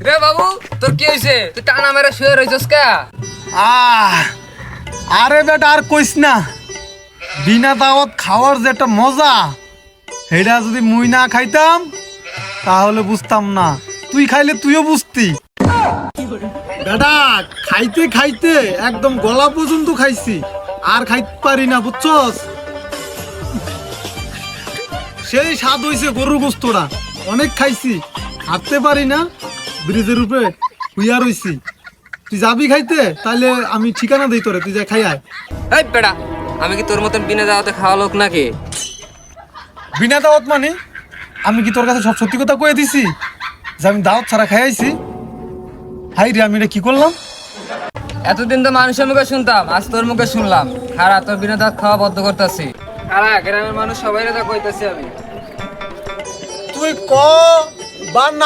রে বাবু, তোর কি হইছে? তুই টানা মেরে শুয়ে রইছস কা? আরে বেটা আর কইস না, বিনা দাওয়াত খাওয়ার যে একটা মজা, সেটা যদি মুই না খাইতাম তাহলে বুঝতাম না। তুই খাইলে তুইও বুঝতি। বেটা খাইতে খাইতে একদম গলা পর্যন্ত খাইছি, আর খাইতে পারি না, বুঝছস? সেই স্বাদ হইছে গরুর গোস্তটা, অনেক খাইছি, হাঁটতে পারি না, ব্রিজের উপরে হুইয়া রইছি। তুই যাবি খাইতে? তাহলে আমি ঠিকানা দিই তোরে, তুই যা খাই আয়। এই বেটা, আমি কি তোর মতন বিনা দাওয়াতে খাওয়া লোক নাকি? বিনা দাওয়াত মানে? আমি কি তোর কাছে সব সত্যি কথা কয়ে দিছি যে আমি দাওয়াত ছাড়া খাই আইছি? হাই রে, আমি এটা কি করলাম? এতদিন তো মানুষের মুখে শুনতাম, আজ তোর মুখে শুনলাম। খারা, তোর বিনা দাওয়াত খাওয়া বন্ধ করতেছি। খারা, গ্রামের মানুষ সবাই তা কইতাছি আমি। তুই ক বা না